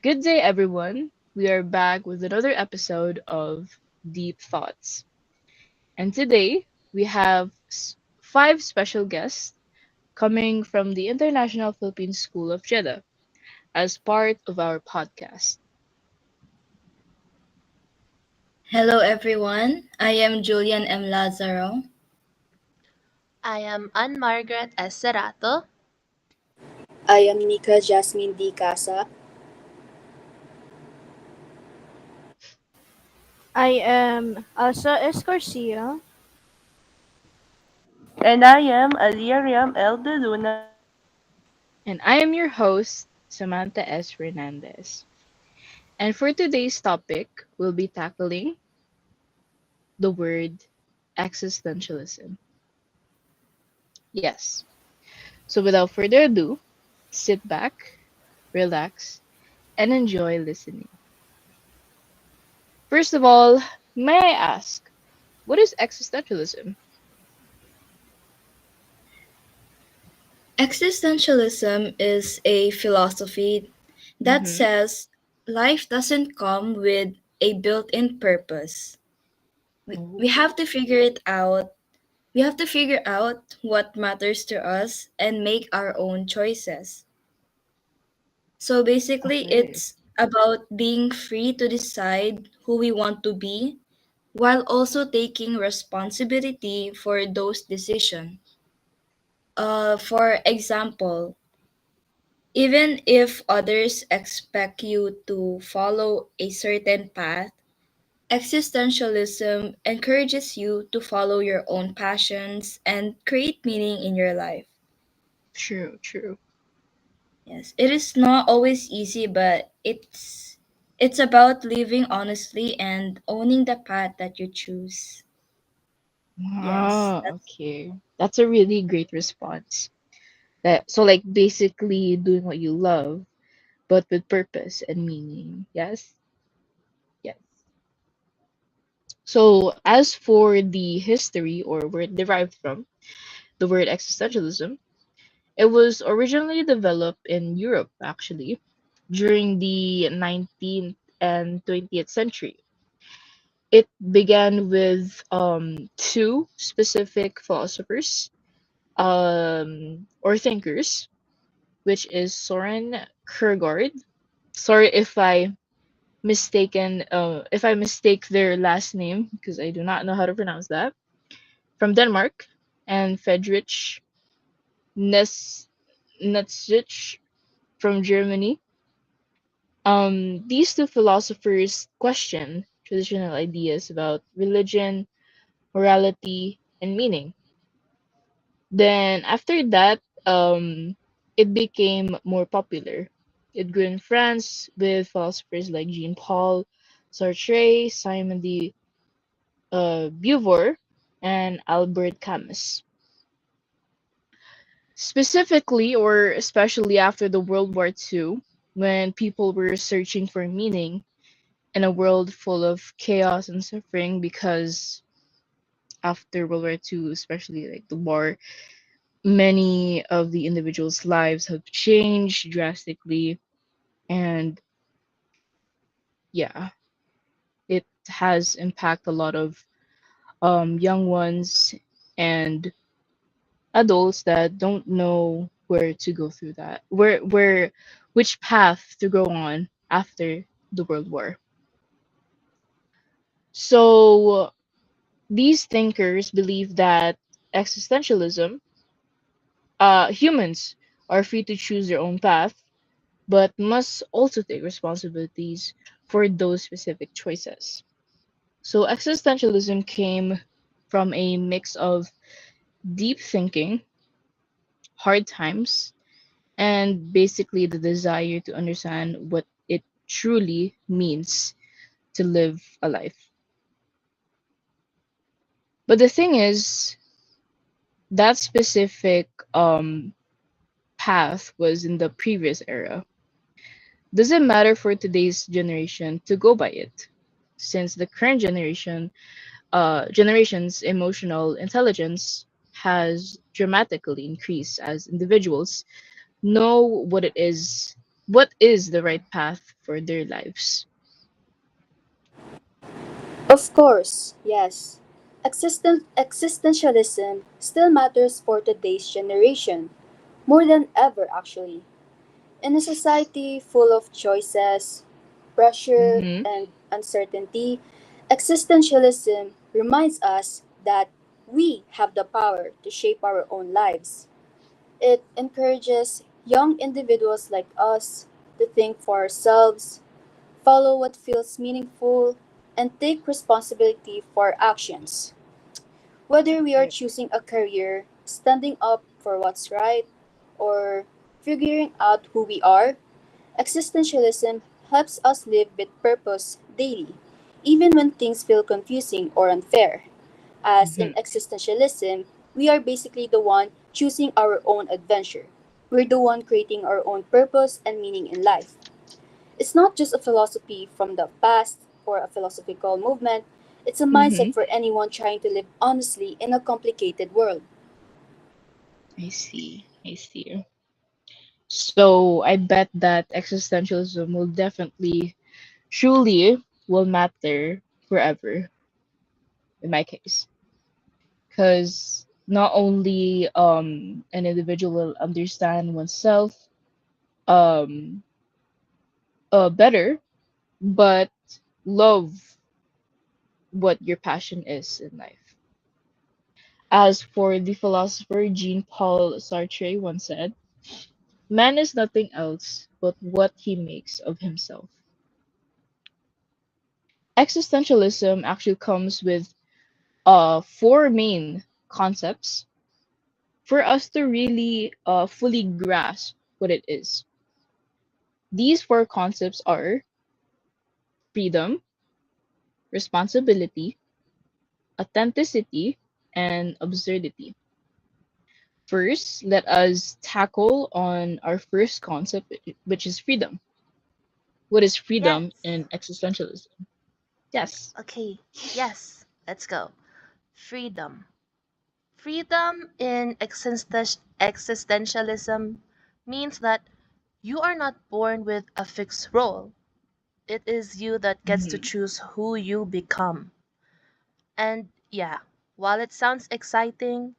Good day, everyone. We are back with another episode of Deep Thoughts. And today we have five special guests coming from the International Philippine School of Jeddah as part of our podcast. Hello everyone, I am Julian M. Lazaro. I am Anne Margaret S. Serato. I am Nika Jasmine D. Casa. I am Asa Escorcia. And I am Aliriam L. De Luna. And I am your host, Samantha S. Fernandez. And for today's topic, we'll be tackling the word existentialism. Yes. So without further ado, sit back, relax, and enjoy listening. First of all, may I ask, what is existentialism? Existentialism is a philosophy that Mm-hmm. says life doesn't come with a built in purpose. We Oh, have to figure it out. We have to figure out what matters to us and make our own choices. So basically, okay. it's about being free to decide who we want to be while also taking responsibility for those decisions. For example, even if others expect you to follow a certain path, existentialism encourages you to follow your own passions and create meaning in your life. True, true. Yes, it is not always easy, but it's about living honestly and owning the path that you choose. Yes, Ah, that's okay. That's a really great response. That so like basically doing what you love, but with purpose and meaning. Yes? Yes. So as for the history or where it derived from, the word existentialism, it was originally developed in Europe actually during the 19th and 20th century. It began with two specific philosophers or thinkers, which is Soren Kierkegaard. Sorry if I mistake their last name because I do not know how to pronounce that. From Denmark, and Friedrich Nes- Nietzsche from Germany. These two philosophers question traditional ideas about religion, morality, and meaning. Then after that, it became more popular. It grew in France with philosophers like Jean Paul Sartre, Simon de Beauvoir, and Albert Camus. Specifically, or especially after the World War II, when people were searching for meaning in a world full of chaos and suffering, because after World War II, especially like the war, many of the individuals' lives have changed drastically, and yeah, it has impact a lot of young ones and adults that don't know where to go through that, which path to go on after the World War. So these thinkers believe that existentialism, humans are free to choose their own path, but must also take responsibilities for those specific choices. So existentialism came from a mix of deep thinking, hard times, and basically the desire to understand what it truly means to live a life. But the thing is, that specific path was in the previous era. Doesn't matter for today's generation to go by it, since the current generation's emotional intelligence has dramatically increased as individuals know what it is. what is the right path for their lives. Of course, yes. Existentialism still matters for today's generation, more than ever, actually. In a society full of choices, pressure, Mm-hmm. and uncertainty, existentialism reminds us that we have the power to shape our own lives. It encourages young individuals like us to think for ourselves, follow what feels meaningful, and take responsibility for our actions. Whether we are Right. choosing a career, standing up for what's right, or figuring out who we are, existentialism helps us live with purpose daily, even when things feel confusing or unfair. As in Mm-hmm. existentialism, we are basically the one choosing our own adventure. We're the one creating our own purpose and meaning in life. It's not just a philosophy from the past or a philosophical movement, it's a Mm-hmm. mindset for anyone trying to live honestly in a complicated world. I see. I see. So I bet that existentialism will definitely, truly, will matter forever in my case, because not only an individual will understand oneself um better, but love what your passion is in life. As for the philosopher Jean Paul Sartre once said, man is nothing else but what he makes of himself. Existentialism actually comes with four main concepts for us to really fully grasp what it is. These four concepts are freedom, responsibility, authenticity, and absurdity. First, let us tackle on our first concept, which is freedom. What is freedom Yes. in existentialism? Yes. Okay. Yes. Let's go. Freedom. Freedom in existentialism means that you are not born with a fixed role. It is you that gets to Hmm. choose who you become. And yeah, while it sounds exciting,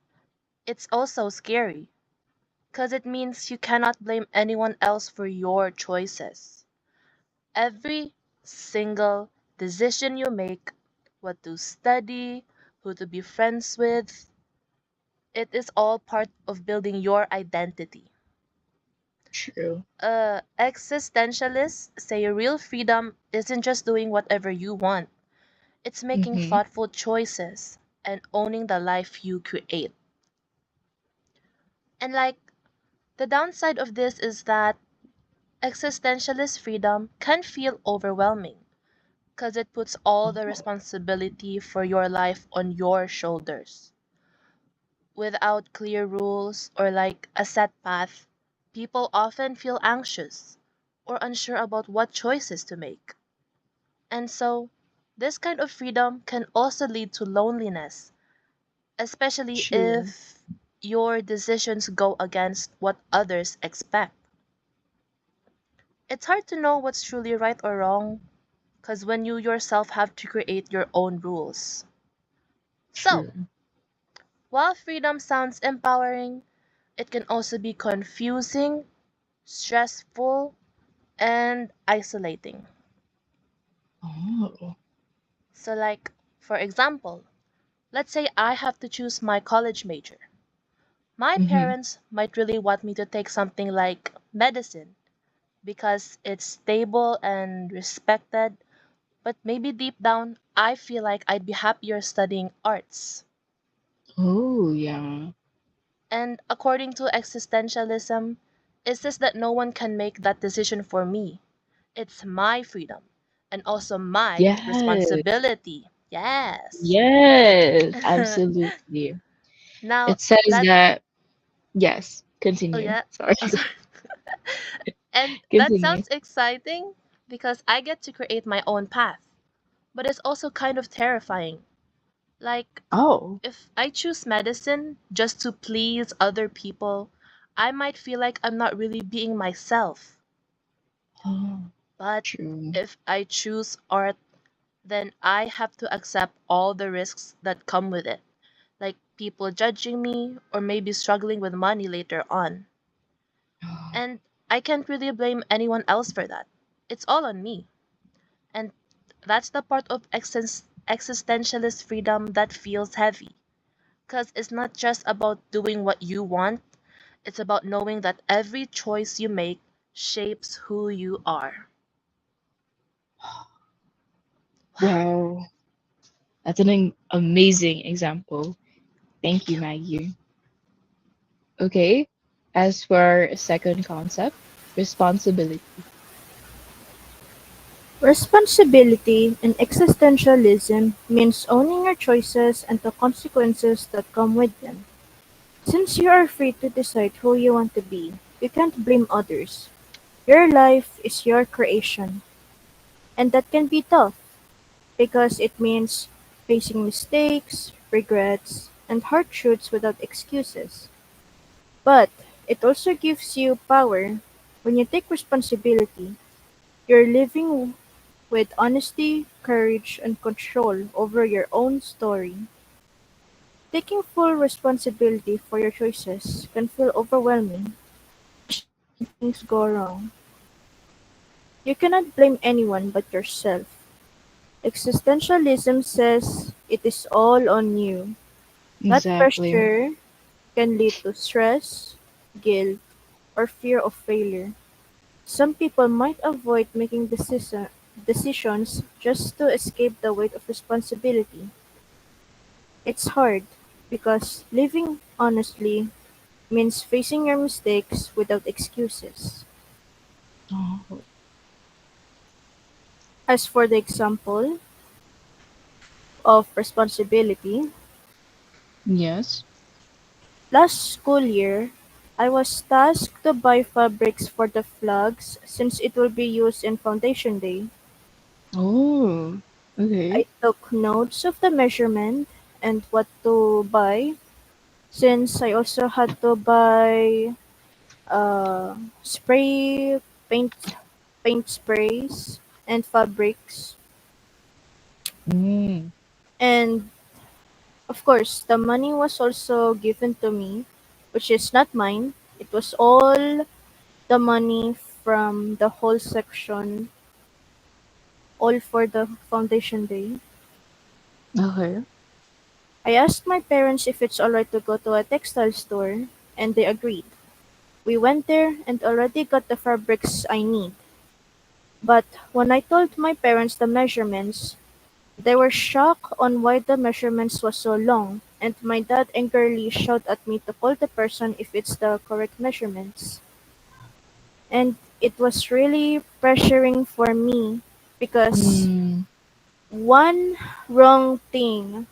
it's also scary because it means you cannot blame anyone else for your choices. Every single decision you make, what to study, who to be friends with, it is all part of building your identity. True. Existentialists say real freedom isn't just doing whatever you want, it's making Hmm. thoughtful choices and owning the life you create. And like, the downside of this is that existentialist freedom can feel overwhelming because it puts all the Oh, responsibility for your life on your shoulders. Without clear rules or like a set path, people often feel anxious or unsure about what choices to make. And so, this kind of freedom can also lead to loneliness, especially true. if your decisions go against what others expect. It's hard to know what's truly right or wrong because when you yourself have to create your own rules. So, True. while freedom sounds empowering, it can also be confusing, stressful, and isolating. Oh. So, like, for example, let's say I have to choose my college major. My Hmm. parents might really want me to take something like medicine because it's stable and respected, but maybe deep down, I feel like I'd be happier studying arts. Oh, yeah. And according to existentialism, it says that no one can make that decision for me. It's my freedom and also my Yes. responsibility. Yes. Yes, absolutely. Now It says that that, yes, oh continue. yeah, Sorry. oh, sorry. And that Continue. sounds exciting because I get to create my own path. But it's also kind of terrifying. Like Oh, if I choose medicine just to please other people, I might feel like I'm not really being myself. Oh, But true. if I choose art, then I have to accept all the risks that come with it, like people judging me or maybe struggling with money later on. And I can't really blame anyone else for that. It's all on me. And that's the part of existentialist freedom that feels heavy. Because it's not just about doing what you want, it's about knowing that every choice you make shapes who you are. Wow, that's an amazing example. Thank you, Maggie. Okay, as for our second concept, responsibility. Responsibility in existentialism means owning your choices and the consequences that come with them. Since you are free to decide who you want to be, you can't blame others. Your life is your creation, and that can be tough because it means facing mistakes, regrets, and hard truths without excuses. But it also gives you power. When you take responsibility, you're living with honesty, courage, and control over your own story. Taking full responsibility for your choices can feel overwhelming, especially when things go wrong. You cannot blame anyone but yourself. Existentialism says it is all on you. That Exactly. pressure can lead to stress, guilt, or fear of failure. Some people might avoid making decisions just to escape the weight of responsibility. It's hard because living honestly means facing your mistakes without excuses. Oh, As for the example of responsibility, yes. last school year, I was tasked to buy fabrics for the flags since it will be used in Foundation Day. Oh, okay. I took notes of the measurement and what to buy since I also had to buy spray paint paint sprays and fabrics, Mm. and of course the money was also given to me, which is not mine. It was all the money from the whole section, all for the foundation day. Okay. I asked my parents if it's alright to go to a textile store, and they agreed. We went there and already got the fabrics I need. But when I told my parents the measurements, they were shocked on why the measurements was so long, and my dad angrily shouted at me to call the person if it's the correct measurements. And it was really pressuring for me because Mm. one wrong thing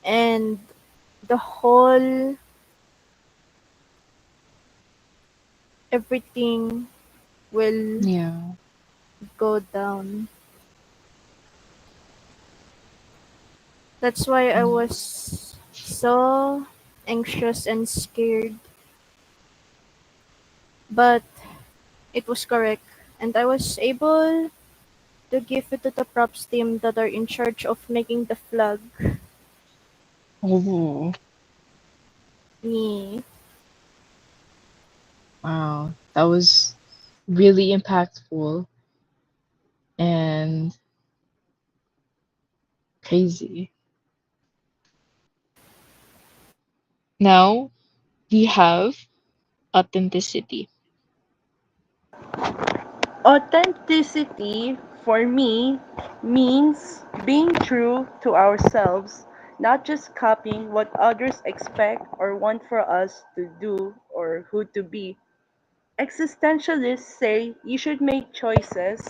and the whole everything will Yeah. go down. That's why I Mm. was so anxious and scared, but it was correct, and I was able to give it to the props team that are in charge of making the flag. Oh, Yeah. wow. That was really impactful and crazy. Now we have authenticity. Authenticity, for me, means being true to ourselves, not just copying what others expect or want for us to do or who to be. Existentialists say you should make choices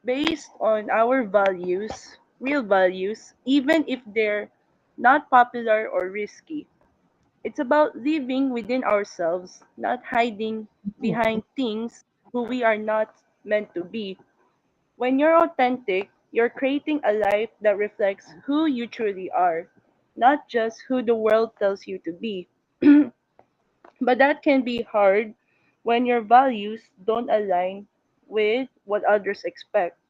based on our values, real values, even if they're not popular or risky. It's about living within ourselves, not hiding behind Oh. things who we are not meant to be. When you're authentic, you're creating a life that reflects who you truly are, not just who the world tells you to be. But that can be hard when your values don't align with what others expect.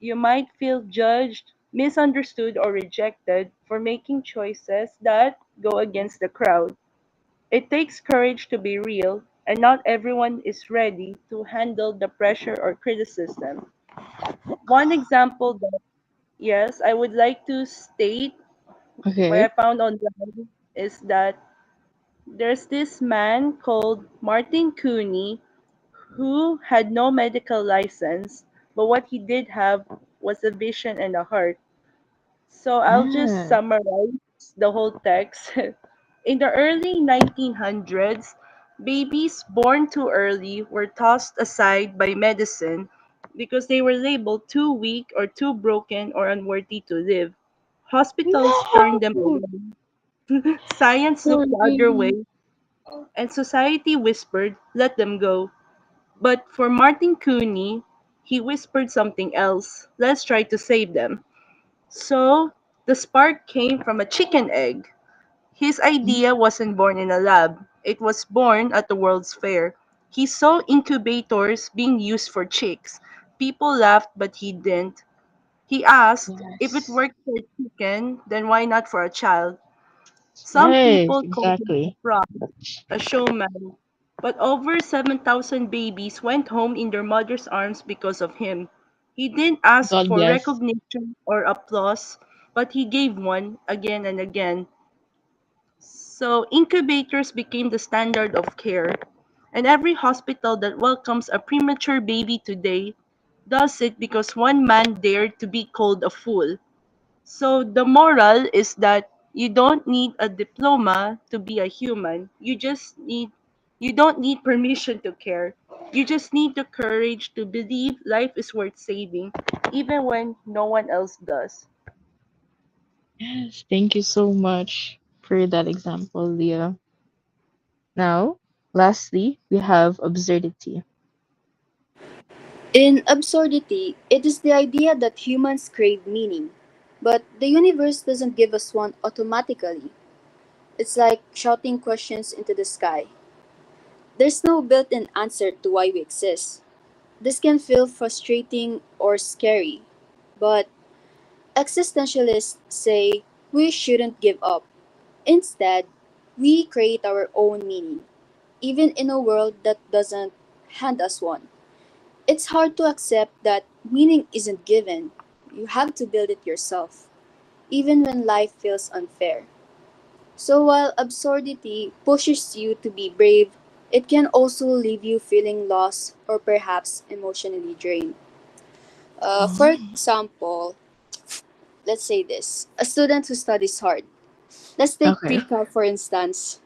You might feel judged, misunderstood, or rejected for making choices that go against the crowd. It takes courage to be real, and not everyone is ready to handle the pressure or criticism. One example that, yes, I would like to state what I Okay. found online is that there's this man called Martin Cooney who had no medical license, but what he did have was a vision and a heart. So I'll just Yeah. summarize the whole text. In the early 1900s, babies born too early were tossed aside by medicine because they were labeled too weak or too broken or unworthy to live. Hospitals turned them No. away. Science looked the other way, Sorry. and society whispered, let them go. But for Martin Cooney, he whispered something else. Let's try to save them. So the spark came from a chicken egg. His idea wasn't born in a lab, it was born at the World's Fair. He saw incubators being used for chicks. People laughed, but he didn't. He asked, if it Yes. worked for a chicken, then why not for a child? Some Right. people called him a Exactly. fraud, a showman, but over 7,000 babies went home in their mother's arms because of him. He didn't ask God for bless. recognition or applause, but he gave one again and again. So incubators became the standard of care, and every hospital that welcomes a premature baby today does it because one man dared to be called a fool. So the moral is that you don't need a diploma to be a human. You don't need permission to care. You just need the courage to believe life is worth saving even when no one else does. Yes. Thank you so much for that example, Leah. Now, lastly, we have absurdity. In absurdity, it is the idea that humans crave meaning, but the universe doesn't give us one automatically. It's like shouting questions into the sky. There's no built in answer to why we exist. This can feel frustrating or scary, but existentialists say we shouldn't give up. Instead, we create our own meaning, even in a world that doesn't hand us one. It's hard to accept that meaning isn't given. You have to build it yourself, even when life feels unfair. So while absurdity pushes you to be brave, it can also leave you feeling lost or perhaps emotionally drained. For Oh. example, let's say this a student who studies hard. Let's take Okay. pre-cal for instance.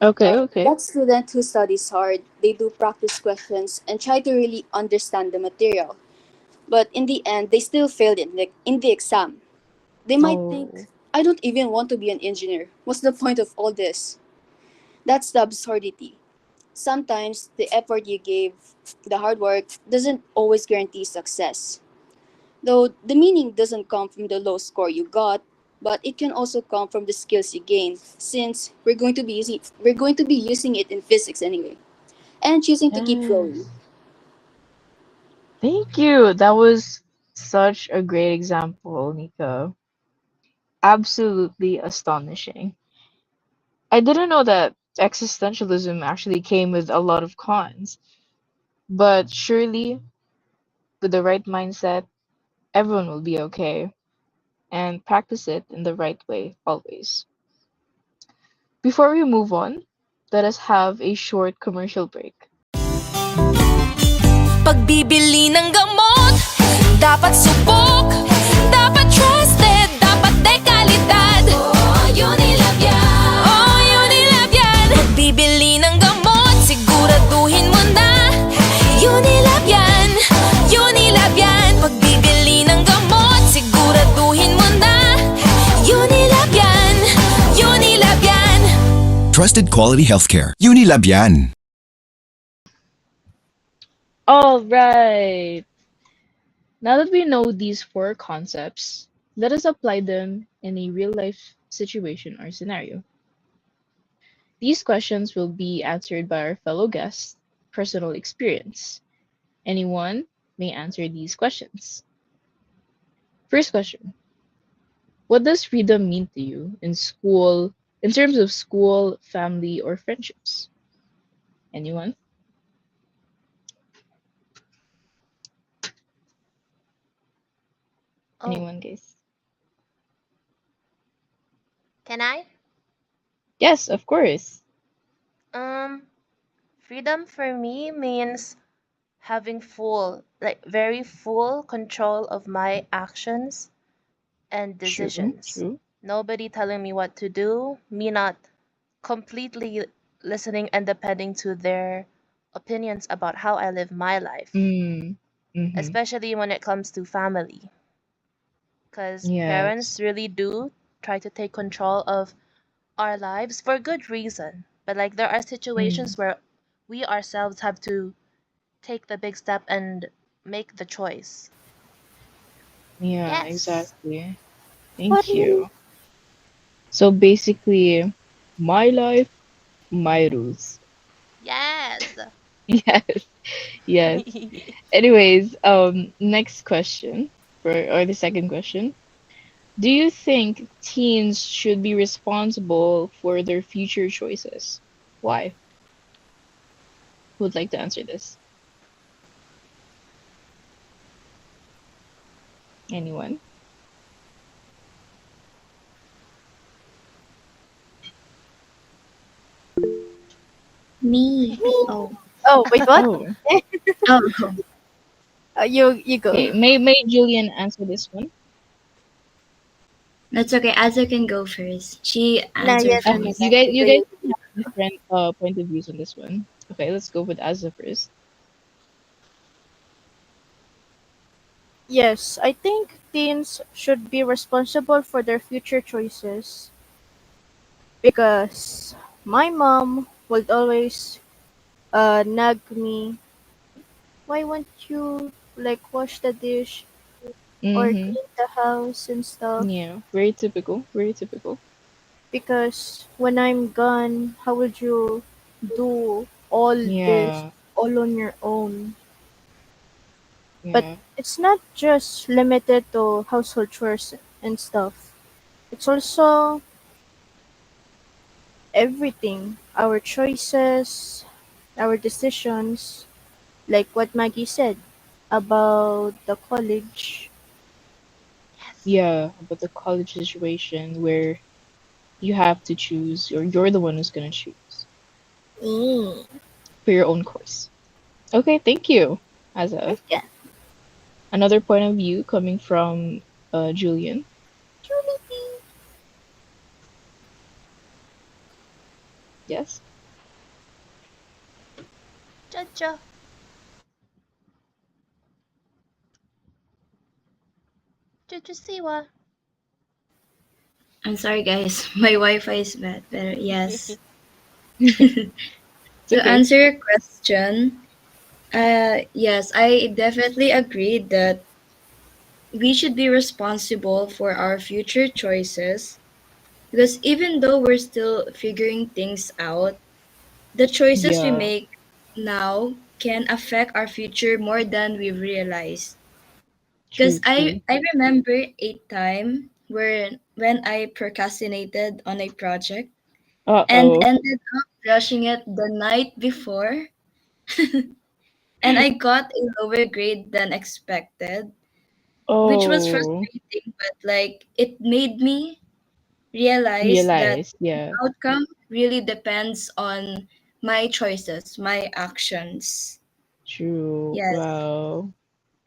Okay. Okay. That student who studies hard, they do practice questions and try to really understand the material. But in the end, they still failed in the exam. They might think, Oh. I don't even want to be an engineer. What's the point of all this? That's the absurdity. Sometimes the effort you gave, the hard work, doesn't always guarantee success. Though the meaning doesn't come from the low score you got, but it can also come from the skills you gain, since we're going to be using it in physics anyway, and choosing to keep flowing. Yes. Thank you. That was such a great example, Nico. Absolutely astonishing. I didn't know that existentialism actually came with a lot of cons, but surely with the right mindset, everyone will be okay and practice it in the right way always. Before we move on, let us have a short commercial break. Pagbibili ng gamot, dapat subok, dapat trusted, dapat dekalidad. Oh, Unilab yan. Oh, Unilab yan. Pagbibili ng gamot, siguraduhin mo na. Unilab yan. Unilab yan. Pagbibili ng gamot, siguraduhin mo na. Unilab yan. Unilab yan. Trusted quality healthcare. Unilabian. All right. Now that we know these four concepts, let us apply them in a real life situation or scenario. These questions will be answered by our fellow guests' personal experience. Anyone may answer these questions. First question: what does freedom mean to you in school, in terms of school, family, or friendships? Anyone? Oh, Anyone, guys? can I? Yes, of course. Um, Freedom for me means having full, like very full control of my actions and True, decisions. true. Nobody telling me what to do, me not completely listening and depending to their opinions about how I live my life, Mm. Mm-hmm. especially when it comes to family. Because parents Yes. really do try to take control of our lives for good reason. But like there are Mm. situations where we ourselves have to take the big step and make the choice. Yeah, Yes. exactly. What Thank do you you. So basically, my life, my rules. Yes. Yes, yes. Anyways, next question or the second question. Do you think teens should be responsible for their future choices? Why? Who would like to answer this? Anyone? Me. mean? Oh. Oh, wait, what? Oh, Oh. You go. okay. May Julian answer this one? That's okay. Asa can go first. She Nah, answered yeah, no, no, Okay, first. no. you guys have different point of views on this one. Okay, let's go with Azza first. Yes, I think teens should be responsible for their future choices because my mom would always nag me, why won't you like wash the dish or Mm-hmm. clean the house and stuff? Yeah, very typical. Very typical. Because when I'm gone, how would you do all this Yeah, all on your own? But yeah, it's not just limited to household chores and stuff. It's also everything. Our choices, our decisions, like what Maggie said about the college. Yes. yeah. About the college situation where you have to choose, or you're the one who's gonna choose Mm. for your own course. Okay, thank you, Azza. Okay. Another point of view coming from Julian. Jollibee. Yes. Jojo. Jojo Siwa. I'm sorry, guys. My Wi-Fi is bad. But yes. It's To okay. answer your question, yes, I definitely agree that we should be responsible for our future choices because even though we're still figuring things out, the choices we Yeah, make now can affect our future more than we realize. Because true, I, true. I remember a time where when I procrastinated on a project and Uh-oh. ended up rushing it the night before, and I got a lower grade than expected, which was Oh, frustrating, but like it made me realize that realize. the Yeah, outcome really depends on my choices, my actions. true. Yes, Wow.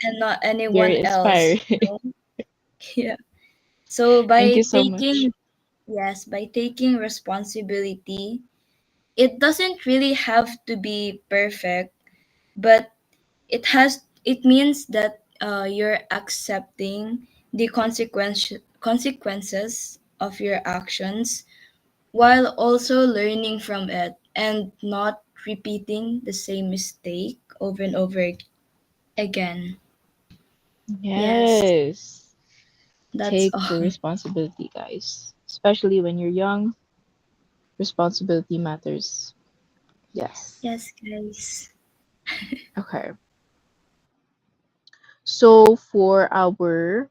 and not anyone Very else. inspiring. Yeah. So Thank you by so much. taking yes, by taking responsibility, it doesn't really have to be perfect, but it means that you're accepting the consequences of your actions while also learning from it and not repeating the same mistake over and over again. Yes, Yes. that's Take all. the responsibility, guys. Especially when you're young, responsibility matters. Yes. Yes. Yes, guys. Okay. So for our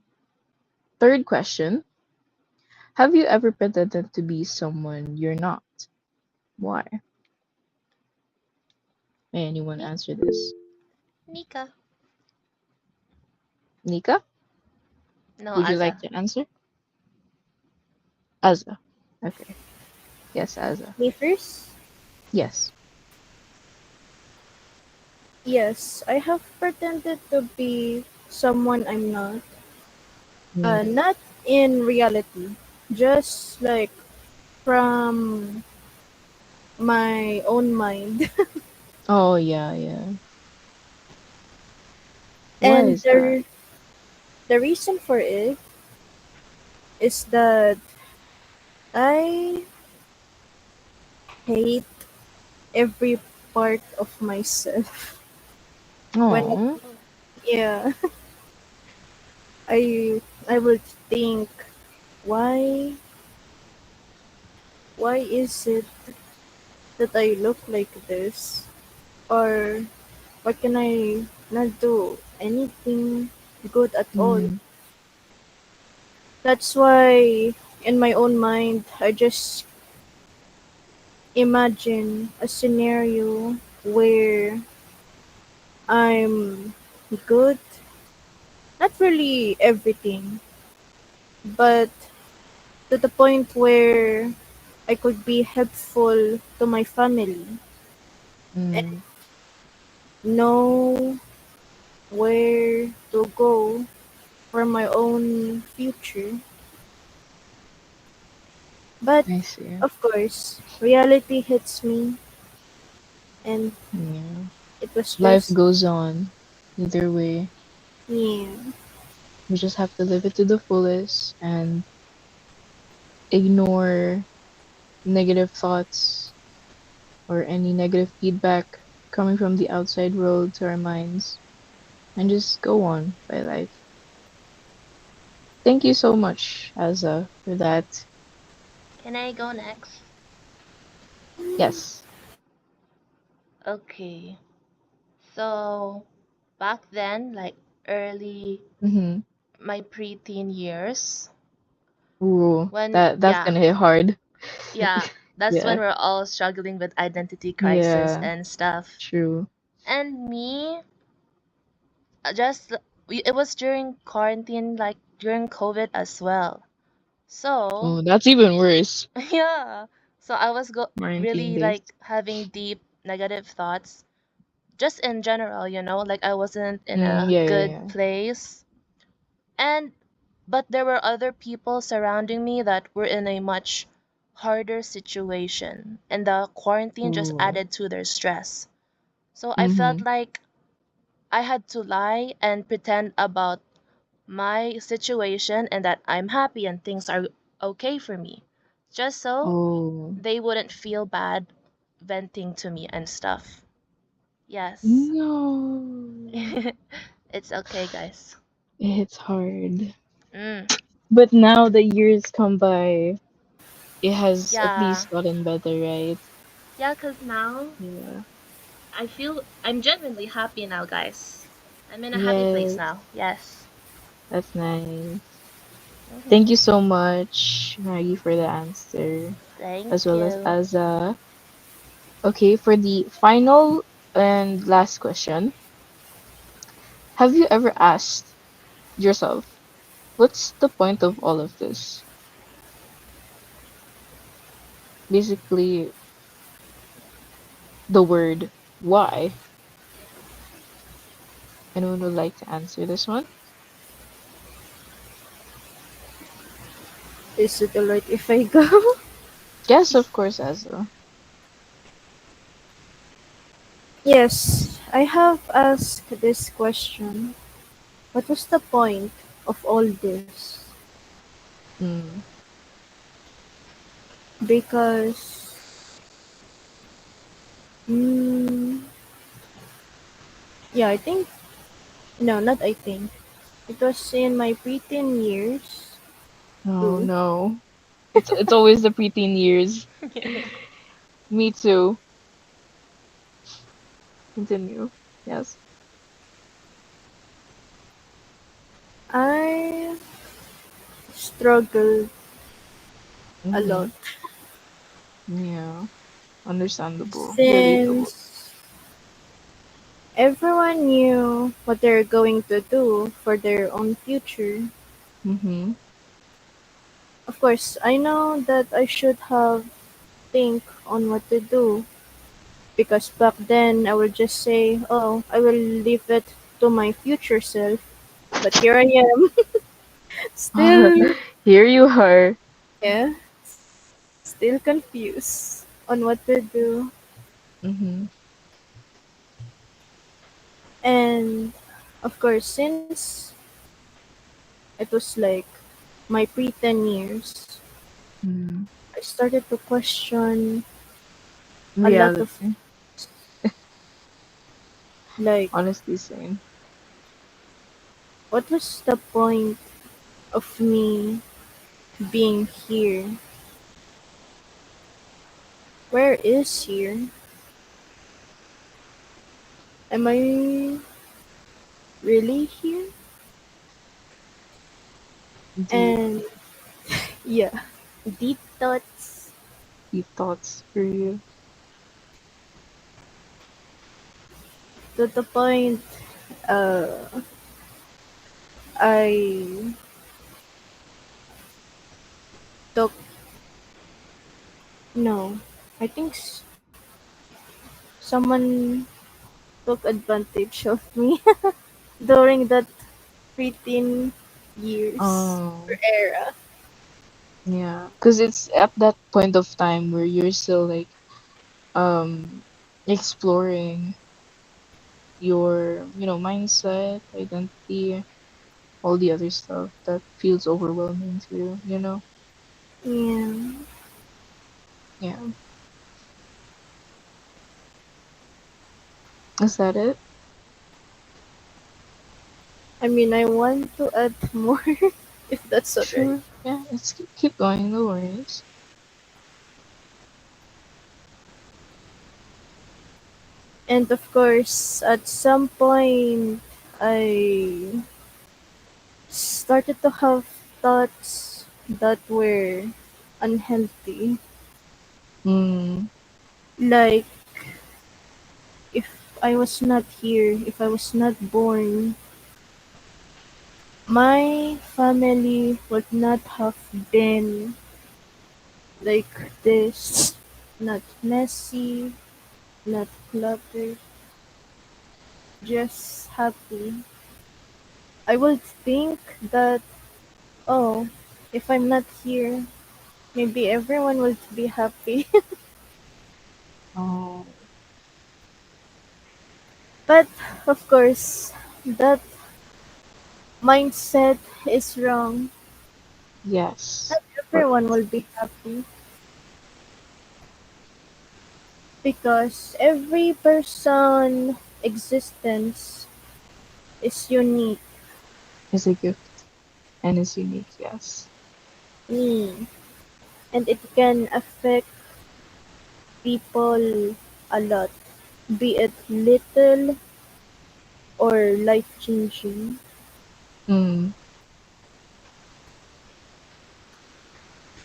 third question, have you ever pretended to be someone you're not? Why? May anyone Me, answer this? Nika. Nika, No, would you Aza. like to answer? Azza. Okay. Yes, Azza. Me first? Yes. Yes, I have pretended to be someone I'm not. Mm. Not in reality, just like from my own mind. Oh, yeah, yeah. Why And is that? the reason for it is that I hate every part of myself. When it, Oh. Oh, yeah, I will think why why is it that I look like this? Or why can I not do anything good at all? Mm. That's why in my own mind I just imagine a scenario where I'm good, not really everything, but to the point where I could be helpful to my family and Mm. know where to go for my own future. But I see. of course, reality hits me and Yeah. it was Life just, goes on. Either way, yeah, we just have to live it to the fullest and ignore negative thoughts or any negative feedback coming from the outside world to our minds and just go on by life. Thank you so much, Asa, for that. can I go next? Yes. Okay. So, back then, like early Mm-hmm. my preteen years, Ooh, when, that's yeah, gonna hit hard. yeah, that's when Yeah. we're all struggling with identity crisis Yeah. and stuff. True. And me, just, it was during quarantine, like during COVID as well. So, Oh, that's even worse. yeah. So I was Quarantine really days. like having deep negative thoughts just in general, like I wasn't in Mm, a yeah, yeah, good yeah. place. And but there were other people surrounding me that were in a much harder situation, and the quarantine just Ooh. added to their stress. So I felt Mm-hmm. like I had to lie and pretend about my situation and that I'm happy and things are okay for me, just so Oh. they wouldn't feel bad venting to me and stuff. Yes. No. It's okay, guys. It's hard. Mm. But now the years come by, it has at Yeah. least gotten better, right? Yeah, because now Yeah. I feel I'm genuinely happy now, guys. I'm in a happy place Yes, now. Yes. that's nice. Thank Hmm. you so much, Maggie, for the answer, as Thank well as you. Aza. Okay, for the final and last question, have you ever asked yourself, what's the point of all of this? Basically, the word why. Anyone would like to answer this one? is it alright if I go? Yes, of course, Aza. Yes, I have asked this question. What was the point of all this? Mm. Because, mm, yeah, I think, no, not I think. It was in my preteen years Oh too. no. It's always the preteen years. Me too. Continue. Yes. I struggled a lot Mm-hmm. Yeah. Understandable. Relatable. since everyone knew what they're going to do for their own future. Mm-hmm. Of course, I know that I should have think on what to do because back then I would just say, "Oh, I will leave it to my future self." But here I am, still, Here you are. yeah, still confused on what to do. Mm-hmm. And of course, since it was like my pre-10 years, Mm-hmm. I started to question a lot of Reality. like, Honestly, same. what was the point of me being here? Where is here? Am I really here? Deep, And yeah, deep thoughts deep thoughts for you. to the point uh I took no, I think someone took advantage of me during that preteen years or Oh, era. yeah. Because it's at that point of time where you're still like um exploring your, mindset, identity, all the other stuff that feels overwhelming to you. Yeah, Yeah. Is that it? I mean I want to add more if that's alright. Sure. Yeah, let's keep going, no worries. And of course, at some point, I started to have thoughts that were unhealthy. Mm, Like, if I was not here, if I was not born, my family would not have been like this. Not messy, not cluttered, just happy. I would think that, oh, if I'm not here, maybe everyone will be happy. oh, But of course, that mindset is wrong. yes, Not of everyone course. will be happy because every person existence is unique. It's a gift and it's unique, yes. Mm. And it can affect people a lot, be it little or life changing. Mm,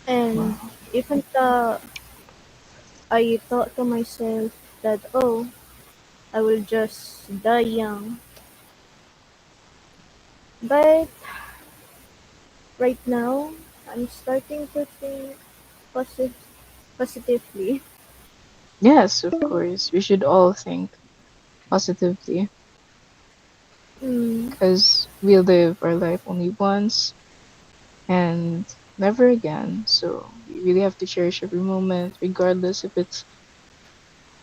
And wow. even though I thought to myself that, oh, I will just die young. But right now, I'm starting to think posi- positively. Yes, of course. We should all think positively Mm, because we live our life only once and never again. So we really have to cherish every moment, regardless if it's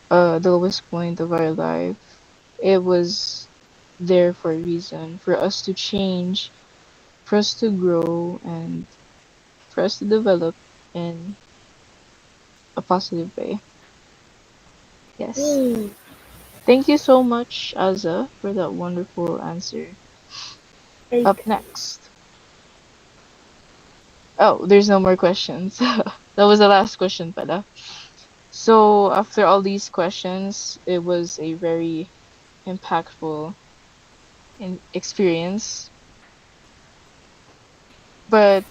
the lowest point of our life. It was there for a reason, for us to change, for us to grow, and for us to develop in a positive way. Yes. mm, Thank you so much, Aza, for that wonderful answer. Up like, next. Oh, there's no more questions. That was the last question, pala. So, after all these questions, it was a very impactful experience. But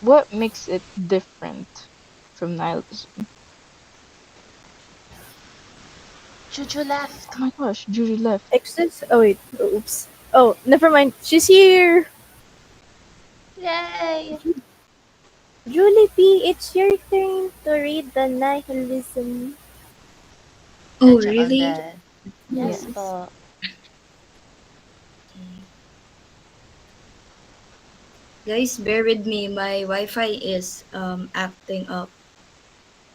what makes it different from nihilism? Juju left. Oh my gosh, Judy left. Exist. Oh wait. Oops. Oh, never mind. She's here. Yay! Julie B, it's your turn to read the nihilism. Oh, Nandiyan really? ulit. Yes Yes. Yes. po. Guys, bear with me. My Wi-Fi is acting up.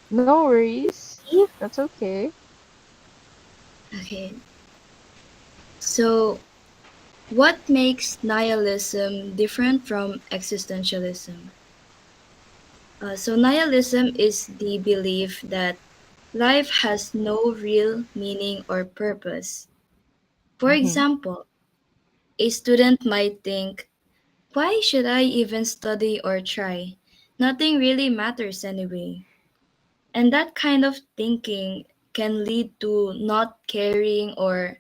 No worries. Yeah. That's okay. Okay. So, what makes nihilism different from existentialism? So, nihilism is the belief that life has no real meaning or purpose. For Mm-hmm. example, a student might think, why should I even study or try? Nothing really matters anyway. And that kind of thinking can lead to not caring or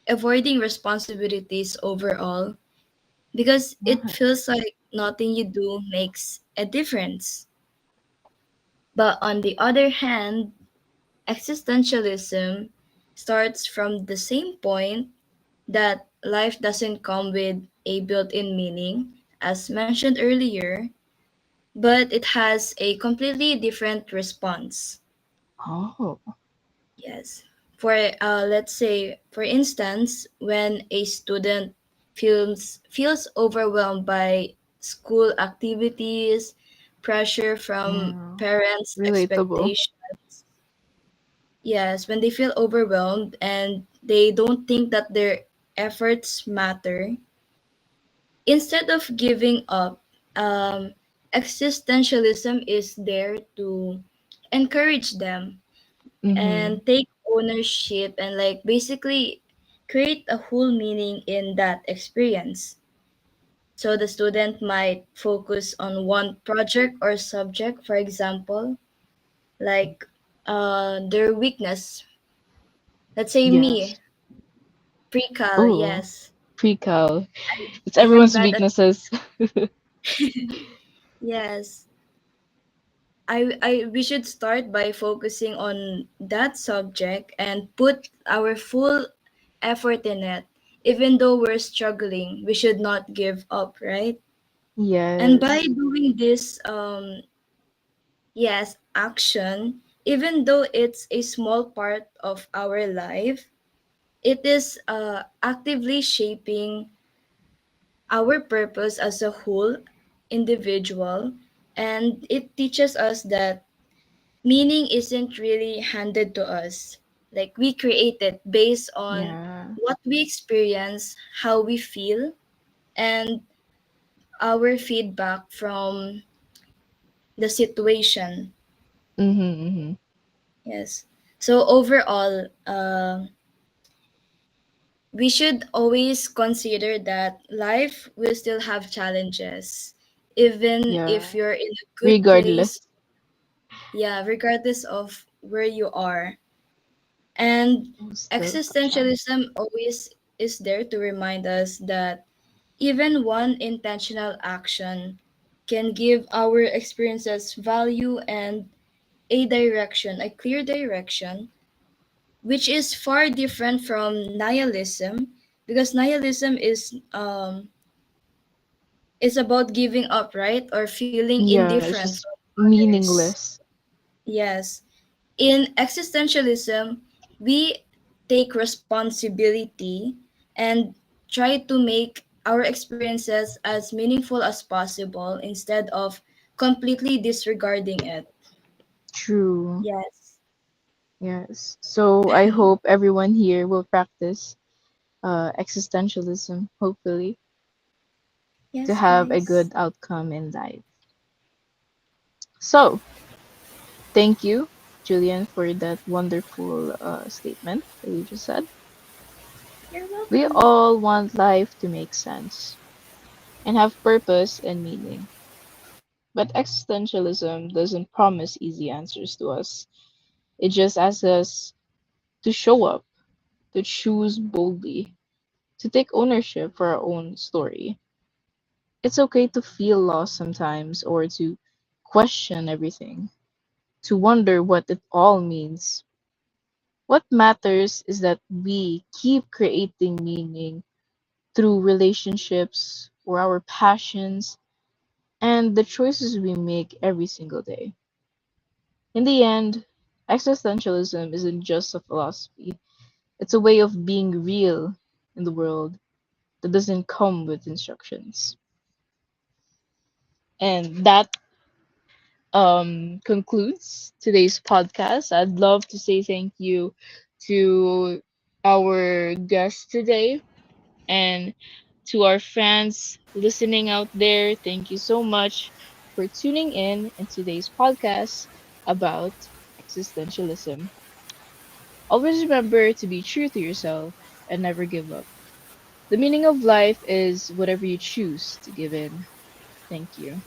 avoiding responsibilities overall because it Right. feels like nothing you do makes a difference. But on the other hand, existentialism starts from the same point that life doesn't come with a built in meaning, as mentioned earlier, but it has a completely different response. Oh. Yes. For let's say for instance, when a student feels overwhelmed by school activities, pressure from Yeah. parents' Relatable. expectations. Yes, when they feel overwhelmed and they don't think that their efforts matter, instead of giving up, existentialism is there to encourage them Mm-hmm. and take ownership and like basically create a whole meaning in that experience. So the student might focus on one project or subject, for example, like their weakness. Let's say Yes. me, pre-cal, Oh, yes. pre-cal. I, It's I am everyone's bad at weaknesses. yes. I we should start by focusing on that subject and put our full effort in it. Even though we're struggling, we should not give up, right? And by Yes. doing this yes, action, even though it's a small part of our life, it is actively shaping our purpose as a whole individual, and it teaches us that meaning isn't really handed to us. Like we create it based on Yeah. what we experience, how we feel, and our feedback from the situation. Mm-hmm. Mm-hmm. Yes. So overall, we should always consider that life will still have challenges, even if Yeah. you're in a good place. Regardless. Yeah, regardless of where you are. And We'll still have existentialism challenges. always is there to remind us that even one intentional action can give our experiences value and a direction, a clear direction, which is far different from nihilism because nihilism is about giving up, right? Or feeling Yeah, it's indifferent just from others. meaningless. Yes. In existentialism, we take responsibility and try to make our experiences as meaningful as possible instead of completely disregarding it. True. Yes. Yes. So I hope everyone here will practice existentialism, hopefully, to Yes, have a guys. good outcome in life. So, thank you, Julian, for that wonderful statement that you just said. You're We welcome. all want life to make sense and have purpose and meaning. But existentialism doesn't promise easy answers to us. It just asks us to show up, to choose boldly, to take ownership for our own story. It's okay to feel lost sometimes or to question everything, to wonder what it all means. What matters is that we keep creating meaning through relationships or our passions and the choices we make every single day. In the end, existentialism isn't just a philosophy, it's a way of being real in the world that doesn't come with instructions. And that concludes today's podcast. I'd love to say thank you to our guest today and to our fans listening out there. Thank you so much for tuning in today's podcast about existentialism. Always remember to be true to yourself and never give up. The meaning of life is whatever you choose to give in. Thank you.